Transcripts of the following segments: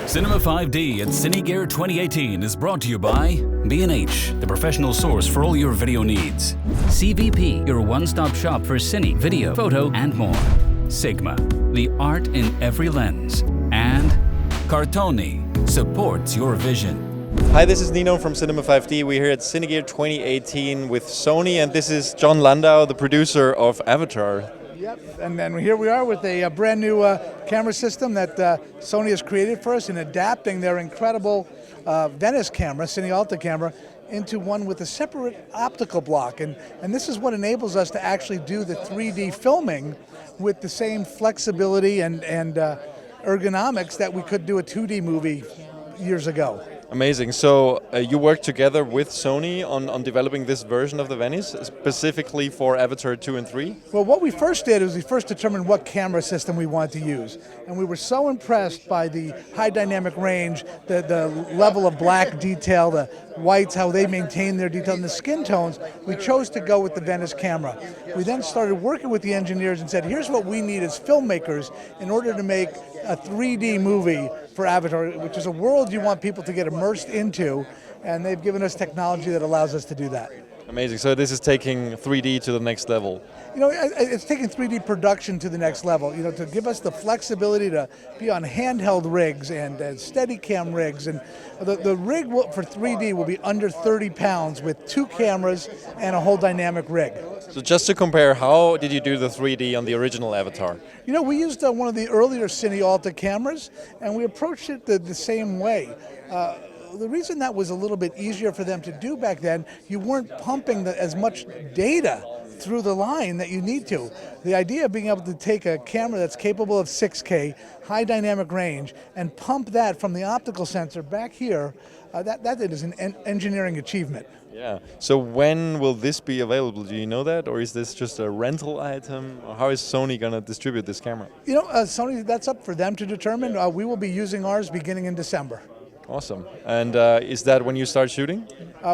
Cinema 5D at CineGear 2018 is brought to you by B&H, the professional source for all your video needs. CVP, your one-stop shop for cine, video, photo, and more. Sigma, the art in every lens. And Cartoni, supports your vision. Hi, this is Nino from Cinema 5D. We're here at CineGear 2018 with Sony, and this is John Landau, the producer of Avatar. Yep, and then here we are with a brand new camera system that Sony has created for us in adapting their incredible Venice camera, Cine Alta camera, into one with a separate optical block. And this is what enables us to actually do the 3D filming with the same flexibility and ergonomics that we could do a 2D movie years ago. Amazing. So you worked together with Sony on developing this version of the Venice, specifically for Avatar 2 and 3? Well, what we first did is we first determined what camera system we wanted to use. And we were so impressed by the high dynamic range, the level of black detail, the whites, how they maintain their detail, and the skin tones, we chose to go with the Venice camera. We then started working with the engineers and said, here's what we need as filmmakers in order to make a 3D movie for Avatar, which is a world you want people to get immersed into, and they've given us technology that allows us to do that. Amazing. So this is taking 3D to the next level. You know, it's taking 3D production to the next level, you know, to give us the flexibility to be on handheld rigs and Steadicam rigs. And the rig for 3D will be under 30 pounds with 2 cameras and a whole dynamic rig. So just to compare, how did you do the 3D on the original Avatar? You know, we used one of the earlier Cine Alta cameras, and we approached it the same way. The reason that was a little bit easier for them to do back then, you weren't pumping as much data through the line that you need to. The idea of being able to take a camera that's capable of 6K, high dynamic range, and pump that from the optical sensor back here, that is an engineering achievement. Yeah. So when will this be available? Do you know that? Or is this just a rental item? Or how is Sony going to distribute this camera? You know, Sony, that's up for them to determine. We will be using ours beginning in December. Awesome. And is that when you start shooting?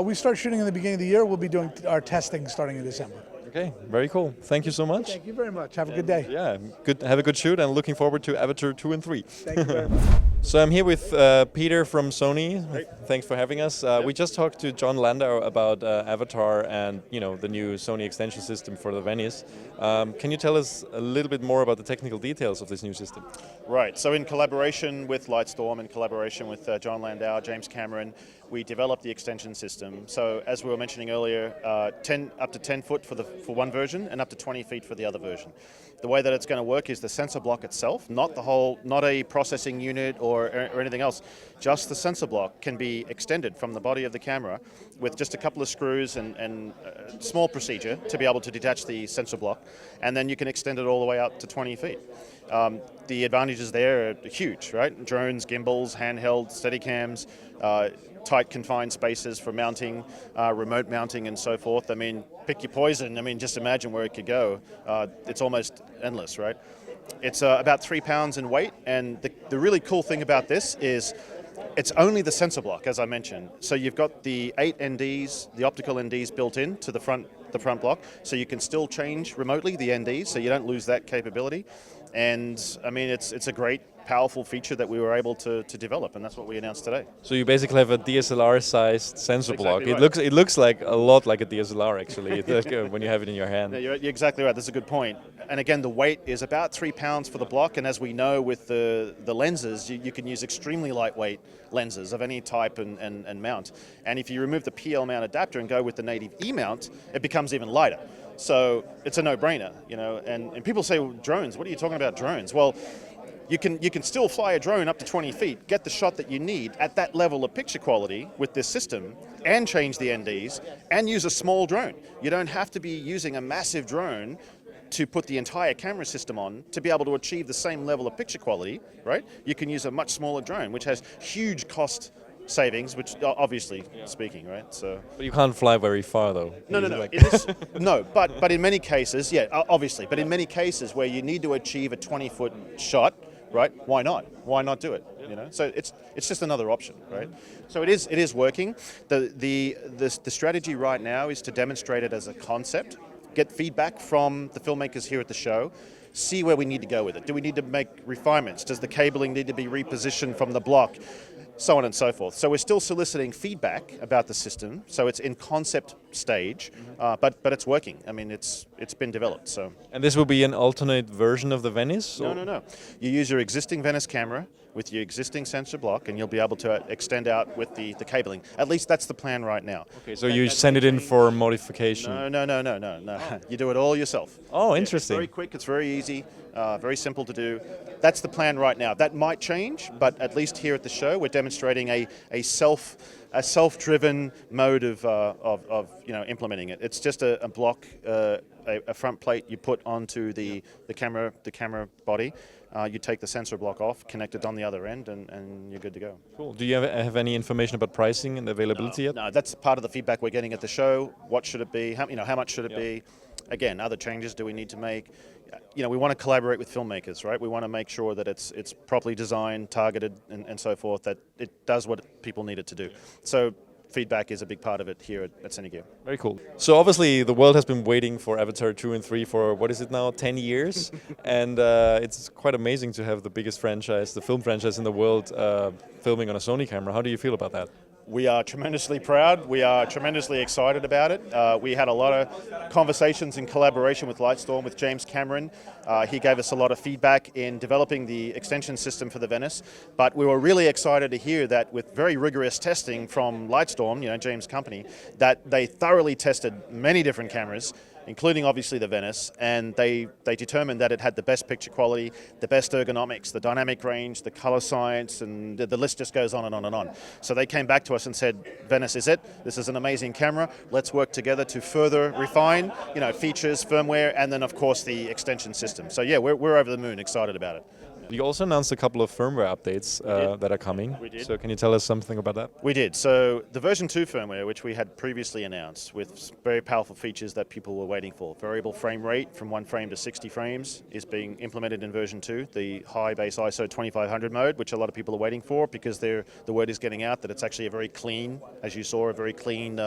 We start shooting in the beginning of the year. We'll be doing our testing starting in December. Okay, very cool. Thank you so much. Thank you very much. Have a good day. Yeah, good. Have a good shoot, and looking forward to Avatar 2 and 3. Thank you very much. So I'm here with Peter from Sony. Hey. Thanks for having us. We just talked to John Landau about Avatar and the new Sony extension system for the Venice. Can you tell us a little bit more about the technical details of this new system? Right. So in collaboration with Lightstorm, in collaboration with John Landau, James Cameron, we developed the extension system. So as we were mentioning earlier, up to 10 foot for one version and up to 20 feet for the other version. The way that it's going to work is the sensor block itself, not a processing unit or anything else. Just the sensor block can be extended from the body of the camera with just a couple of screws and a small procedure to be able to detach the sensor block, and then you can extend it all the way out to 20 feet. The advantages there are huge, right? Drones, gimbals, handheld, Steadicams, tight confined spaces for mounting, remote mounting and so forth. I mean, pick your poison. I mean, just imagine where it could go. It's almost endless, right? It's about 3 pounds in weight, and the really cool thing about this is it's only the sensor block, as I mentioned. So you've got the 8 NDs, the optical NDs built in to the front block, so you can still change remotely the NDs, so you don't lose that capability. And I mean, it's a great, powerful feature that we were able to develop, and that's what we announced today. So you basically have a DSLR-sized sensor block. Right. It looks like a lot like a DSLR actually when you have it in your hand. Yeah, you're exactly right. That's a good point. And again, the weight is about 3 pounds for the block, and as we know with the lenses, you can use extremely lightweight lenses of any type and mount. And if you remove the PL mount adapter and go with the native E-mount, it becomes even lighter. So it's a no-brainer, and people say, well, drones, what are you talking about drones? Well, you can still fly a drone up to 20 feet, get the shot that you need at that level of picture quality with this system, and change the NDs, and use a small drone. You don't have to be using a massive drone to put the entire camera system on to be able to achieve the same level of picture quality, right? You can use a much smaller drone, which has huge cost savings, which obviously speaking, right? So, but you can't fly very far, though. No. No, but in many cases, yeah, obviously. But in many cases where you need to achieve a 20-foot shot, right? Why not? Why not do it? So it's just another option, right? So it is working. The strategy right now is to demonstrate it as a concept, get feedback from the filmmakers here at the show, see where we need to go with it. Do we need to make refinements? Does the cabling need to be repositioned from the block? So on and so forth. So we're still soliciting feedback about the system. So it's in concept stage, but it's working. I mean, it's been developed. So. And this will be an alternate version of the Venice? No. You use your existing Venice camera with your existing sensor block, and you'll be able to extend out with the cabling. At least that's the plan right now. Okay, so you send it in for modification? No. You do it all yourself. Oh, interesting. It's very quick, it's very easy, very simple to do. That's the plan right now. That might change, but at least here at the show, we're demonstrating a self-driven mode of implementing it. It's just a block, a front plate you put onto the camera body. You take the sensor block off, connect it on the other end, and you're good to go. Cool. Do you have any information about pricing and availability yet? No, that's part of the feedback we're getting at the show. What should it be? How much should it be? Again, other changes do we need to make? We want to collaborate with filmmakers, right? We want to make sure that it's properly designed, targeted, and so forth, that it does what people need it to do. So feedback is a big part of it here at Cinegear. Very cool. So obviously the world has been waiting for Avatar 2 and 3 for, what is it now, 10 years? And it's quite amazing to have the biggest franchise, the film franchise in the world, filming on a Sony camera. How do you feel about that? We are tremendously proud. We are tremendously excited about it. We had a lot of conversations in collaboration with Lightstorm, with James Cameron. He gave us a lot of feedback in developing the extension system for the Venice. But we were really excited to hear that with very rigorous testing from Lightstorm, James' company, that they thoroughly tested many different cameras, including obviously the Venice, and they determined that it had the best picture quality, the best ergonomics, the dynamic range, the color science, and the list just goes on and on and on. So they came back to us and said, Venice is it, this is an amazing camera, let's work together to further refine, features, firmware, and then of course the extension system. So yeah, we're over the moon, excited about it. You also announced a couple of firmware updates that are coming. We did. So can you tell us something about that? We did. So the version 2 firmware, which we had previously announced with very powerful features that people were waiting for. Variable frame rate from 1 frame to 60 frames is being implemented in version 2. The high base ISO 2500 mode, which a lot of people are waiting for because the word is getting out that it's actually a very clean, as you saw, a very clean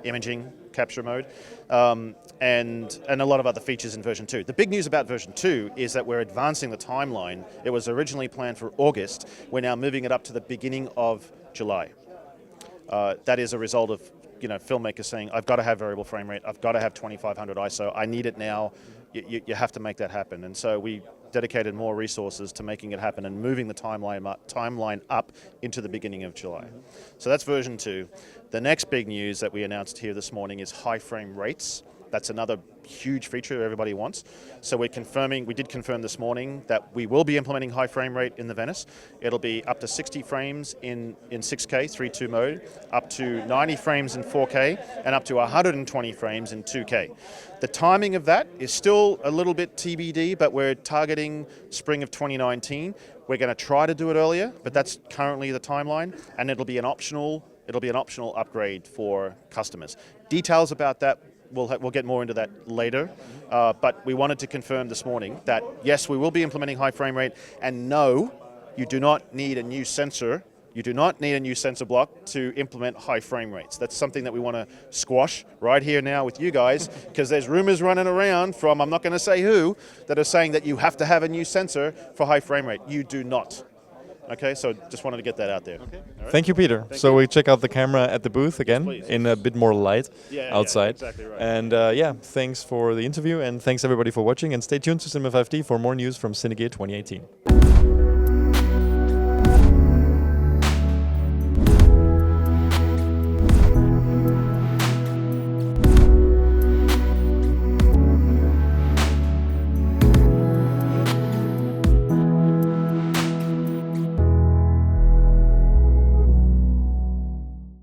imaging capture mode. And a lot of other features in version 2. The big news about version 2 is that we're advancing the timeline. It was originally planned for August. We're now moving it up to the beginning of July. That is a result of filmmakers saying, I've got to have variable frame rate, I've got to have 2500 ISO, I need it now, you have to make that happen. And so we dedicated more resources to making it happen and moving the timeline up into the beginning of July. So that's version 2. The next big news that we announced here this morning is high frame rates. That's another huge feature everybody wants. So we did confirm this morning that we will be implementing high frame rate in the Venice. It'll be up to 60 frames in 6K, 3.2 mode, up to 90 frames in 4K, and up to 120 frames in 2K. The timing of that is still a little bit TBD, but we're targeting spring of 2019. We're going to try to do it earlier, but that's currently the timeline, and it'll be an optional upgrade for customers. Details about that, we'll get more into that later, but we wanted to confirm this morning that yes, we will be implementing high frame rate, and no, you do not need a new sensor. You do not need a new sensor block to implement high frame rates. That's something that we want to squash right here now with you guys, because there's rumors running around from, I'm not going to say who, that are saying that you have to have a new sensor for high frame rate. You do not. Okay, so just wanted to get that out there. Okay. Right. Thank you, Peter. So we check out the camera at the booth again in a bit more light outside. Yeah, exactly right. And thanks for the interview, and thanks everybody for watching, and stay tuned to Cinema 5D for more news from Cinegear 2018.